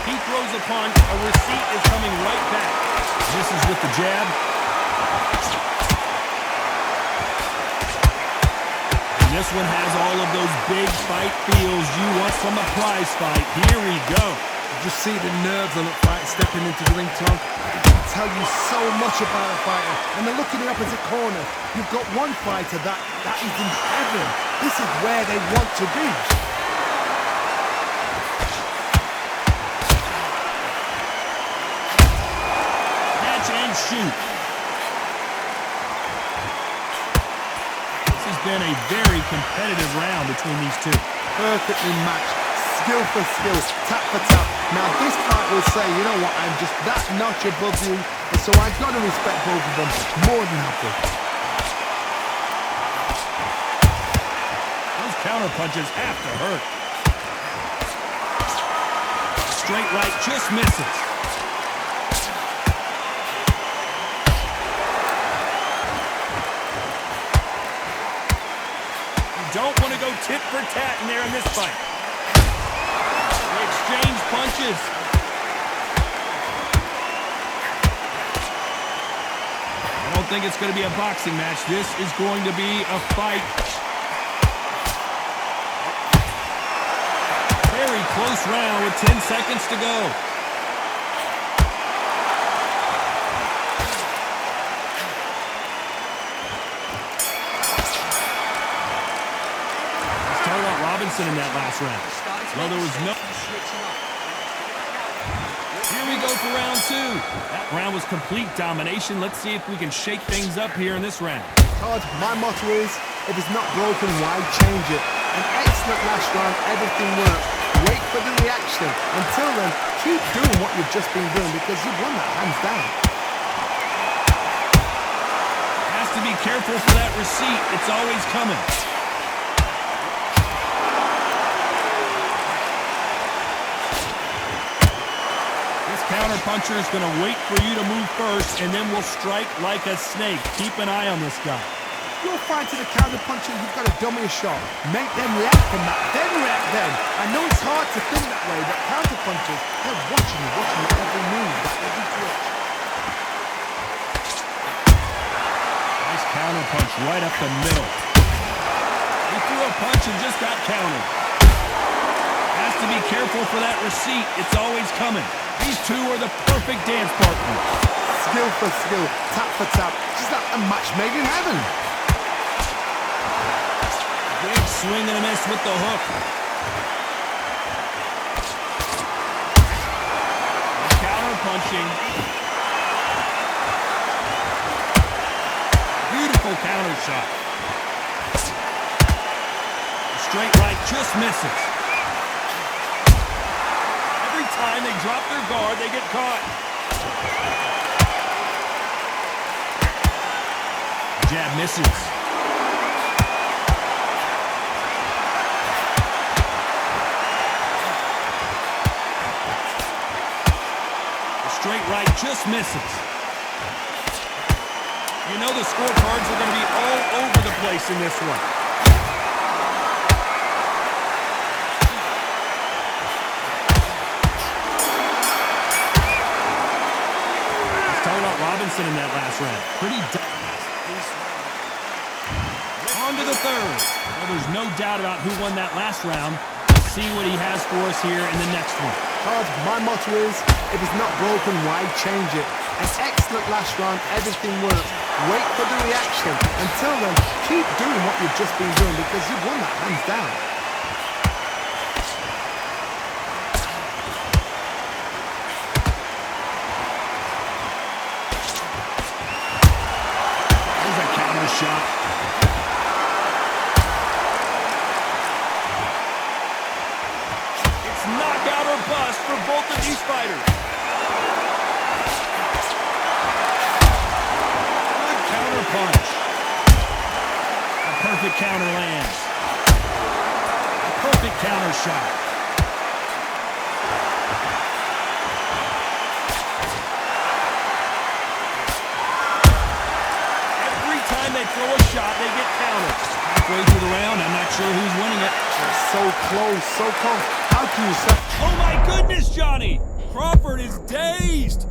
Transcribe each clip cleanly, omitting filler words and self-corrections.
He throws a punch. A receipt is coming right back. Misses with the jab. And this one has all of those big fight feels you want from a prize fight. Here we go. Just see the nerves on that fight stepping into the ring, Tom. It can tell you so much about a fighter. And then look in the opposite corner. You've got one fighter that is in heaven. This is where they want to be. Catch and shoot. This has been a very competitive round between these two. Perfectly matched. Skill for skill, tap for tap. Now this fight will say, you know what, I'm just that notch above you, and so I've got to respect both of them more than happy. Those counter punches have to hurt. Straight right just misses. You don't want to go tit for tat in there in this fight. Exchange punches. I don't think it's going to be a boxing match. This is going to be a fight. Very close round with 10 seconds to go. Let's talk about Robinson in that last round. Well, there was no... Here we go for round two. That round was complete domination. Let's see if we can shake things up here in this round. Todd, my motto is, if it's not broken, why change it? An excellent last round, everything works. Wait for the reaction. Until then, keep doing what you've just been doing because you've won that hands down. Has to be careful for that receipt. It's always coming. Counter puncher is going to wait for you to move first, and then will strike like a snake. Keep an eye on this guy. You're fighting a counter puncher, you've got to dummy a shot. Make them react from that, then react then. I know it's hard to think that way, but counter punchers, they're watching you every move, every twitch. Nice counter punch right up the middle. He threw a punch and just got countered. Has to be careful for that receipt. It's always coming. These two are the perfect dance partners. Skill for skill, tap for tap. Just like a match made in heaven. Big swing and a miss with the hook. Counter punching. Beautiful counter shot. Straight right just misses. Time they drop their guard, they get caught. Jab misses. The straight right just misses. You know the scorecards are going to be all over the place in this one. Robinson in that last round. Pretty on to the third. Well, there's no doubt about who won that last round. Let's see what he has for us here in the next one. Todd, my motto is, if it's not broken, why change it? An excellent last round, everything works. Wait for the reaction. Until then, keep doing what you've just been doing because you've won that hands down. Shot. It's knockout or bust for both of these fighters. Good counter punch. A perfect counter lands. A perfect counter shot. They throw a shot, they get countered. Halfway through the round, I'm not sure who's winning it. So close, so close. How can you say? Oh my goodness, Josh! Johnny. Crawford is dazed.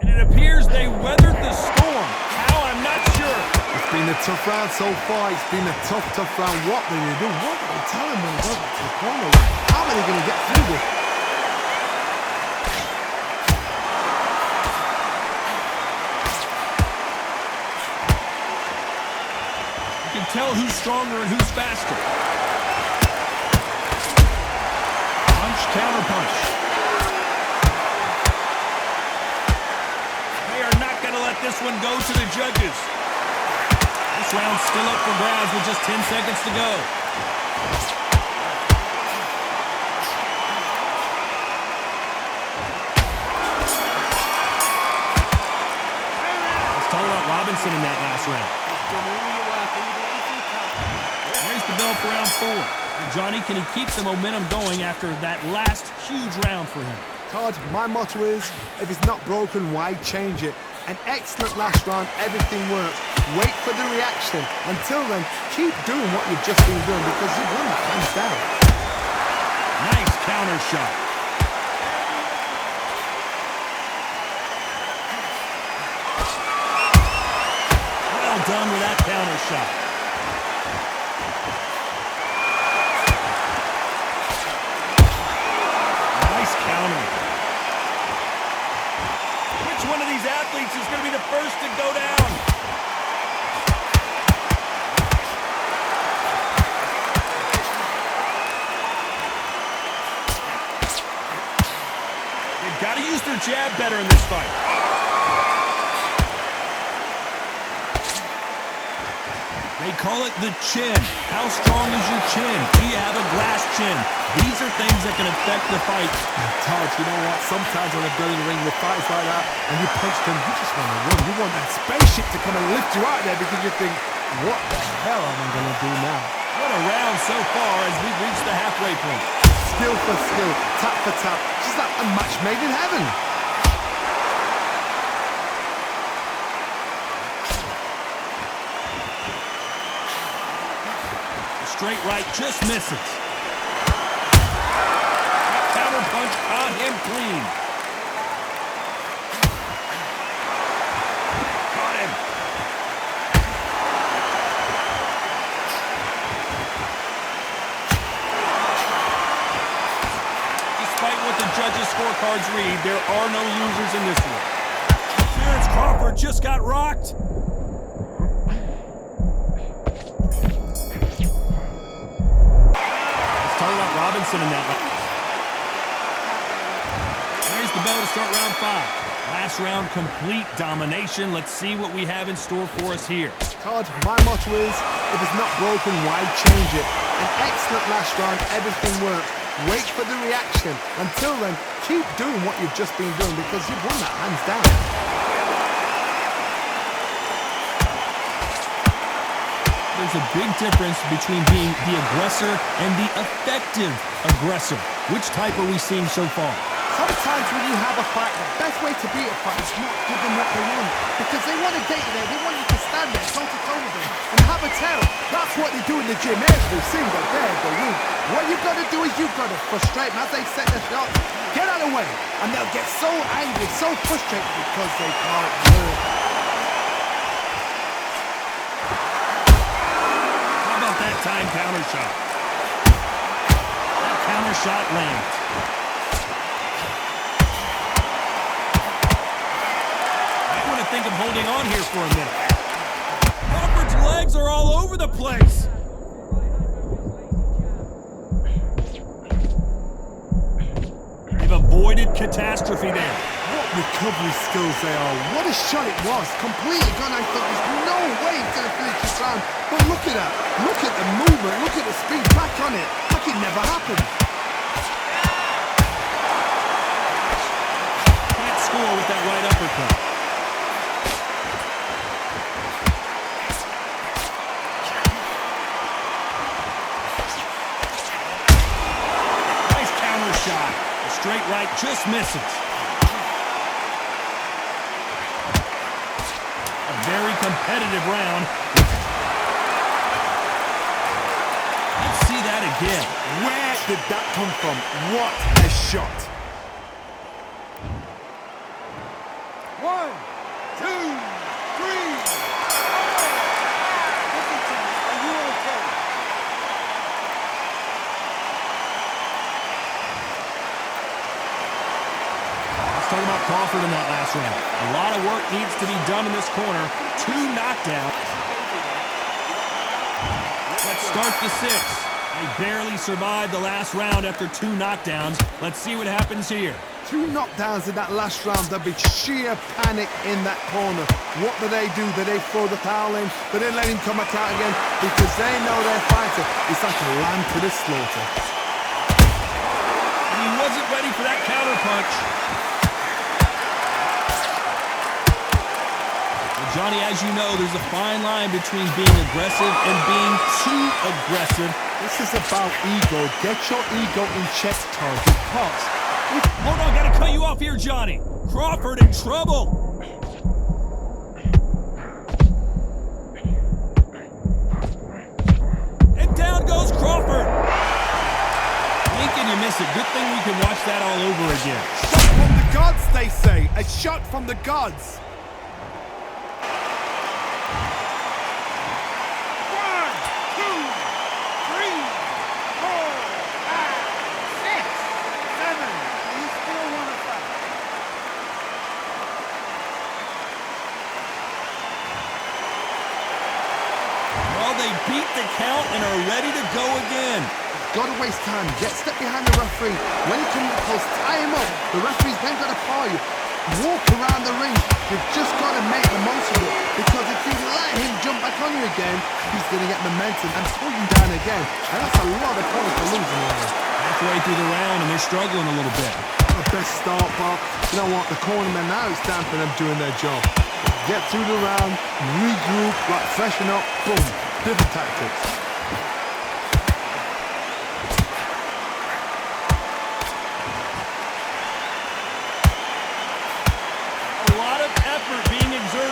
And it appears they weathered the storm. How? I'm not sure. It's been a tough round so far. It's been a tough round. What are they going to do? What are they telling when they go to the corner? How are they going to get through this? You can tell who's stronger and who's faster. Punch, counter punch. They are not going to let this one go to the judges. This round's still up for grabs with just 10 seconds to go. Let's talk about Robinson in that last round. There's the bell for round 4. And Johnny, can he keep the momentum going after that last huge round for him? Todd, my motto is, if it's not broken, why change it? An excellent last round, everything works. Wait for the reaction. Until then, keep doing what you've just been doing because you've won that hands down. Nice counter shot. Well done with that counter shot. Nice counter. Which one of these athletes is going to be the first to go down? They've got to use their jab better in this fight. They call it the chin. How strong is your chin? Do you have a glass chin? These are things that can affect the fight. Todd, you know what? Sometimes when I go in the ring with fights like that and you punch them, you just want to win. You want that spaceship to come and lift you out there because you think, what the hell am I going to do now? What a round so far as we've reached the halfway point. Skill for skill, tap for tap. Just like a match made in heaven. Straight right just misses. That counter punch caught him clean. Caught him. Despite what the judges' scorecards read, there are no losers in this one. Terrence Crawford just got rocked. Robinson in that one. There's the bell to start round 5. Last round, complete domination. Let's see what we have in store for us here. Todd, my motto is, if it's not broken, why change it? An excellent last round, everything works. Wait for the reaction. Until then, keep doing what you've just been doing because you've won that hands down. There's a big difference between being the aggressor and the effective aggressor. Which type are we seeing so far? Sometimes when you have a fight, the best way to beat a fight is not give them what they want. Because they want to get you there, they want you to stand there, toe-to-toe with them, and have a tell. That's what they do in the gym every single day of the week. What you've got to do is you've got to frustrate them as they set their shot. Get out of the way, and they'll get so angry, so frustrated because they can't move. Time counter shot. That counter shot lands. I want to think of holding on here for a minute. Crawford's legs are all over the place. They've avoided catastrophe there. What recovery skills they are. What a shot it was. Completely gone. I thought there's no way he's going to finish this round. But look at that. Look at the movement. Look at the speed. Back on it. Like it never happened. Can't score with that right uppercut. Nice counter shot. The straight right just misses. Very competitive round. again. Where did that come from? What a shot. 1, 2, 3, 4. Are you okay? Let's talk about Crawford in that last round. A lot of work needs to be done in this corner. 2 knockdowns. Let's start the 6th. They barely survived the last round after 2 knockdowns. Let's see what happens here. 2 knockdowns in that last round. There'd be sheer panic in that corner. What do? Do they throw the towel in? Do they let him come back out again? Because they know their fighter is like a lamb to the slaughter. And he wasn't ready for that counter punch. Well, Johnny, as you know, there's a fine line between being aggressive and being too aggressive. This is about ego. Get your ego in check, Todd, because... Hold on, gotta cut you off here, Johnny. Crawford in trouble. And down goes Crawford. Blink and you miss it. Good thing we can watch that all over again. Shot from the gods, they say. A shot from the gods. 1, 2, 3, 4, 5, 6, 7. You still want to fight? Well, they beat the count and are ready to go again. Gotta waste time. Get step behind the referee. When he comes close, tie him up. The referee's then gotta follow you. Walk around the ring. You've just gotta make the most of it. Because if you let him jump back on you again, he's gonna get momentum and pull you down again. And that's a lot of points for losing here. Halfway through the round and they're struggling a little bit. The best start, Bob. You know what? The cornermen now, it's time for them doing their job. Get through the round, regroup, like freshen up, boom. Different tactics.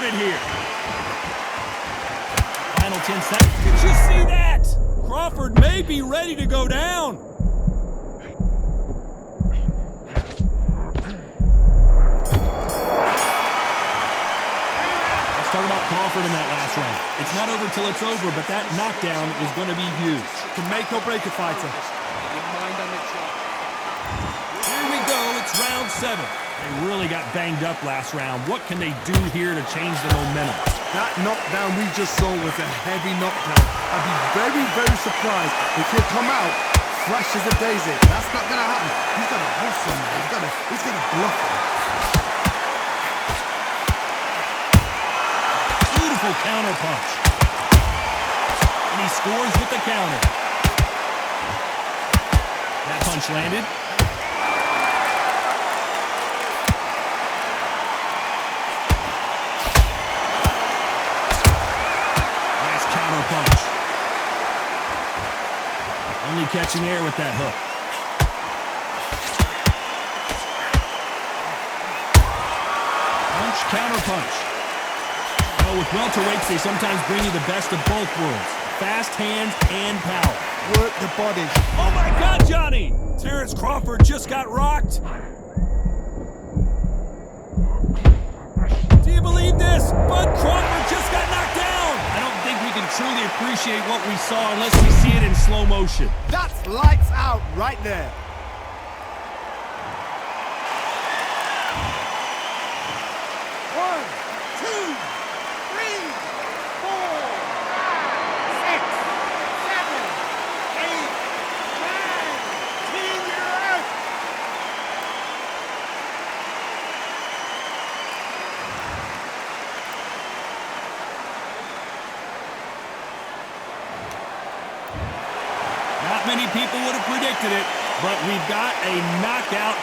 Here. Final 10 seconds. Did you see that? Crawford may be ready to go down. Let's talk about Crawford in that last round. It's not over till it's over, but that knockdown is going to be huge. Can make or break a fighter. Here we go. It's round 7. They really got banged up last round. What can they do here to change the momentum? That knockdown we just saw was a heavy knockdown. I'd be very, very surprised if he'll come out fresh as a daisy. That's not going to happen. He's got to hustle him. He's got to bluff him. Beautiful counter punch. And he scores with the counter. That punch landed. Punch. Only catching air with that hook. Punch, counter punch. Oh, with welterweights, they sometimes bring you the best of both worlds. Fast hands and power. Work the body. Oh my God, Johnny! Terrence Crawford just got rocked. Do you believe this? Bud Crawford just got knocked down. I don't think we can truly appreciate what we saw unless we see it in slow motion. That's lights out right there. One, two, three, 4, 5, 6, 7, 8, 9, 10. You're out. Not many people would have predicted it, but we've got a knockout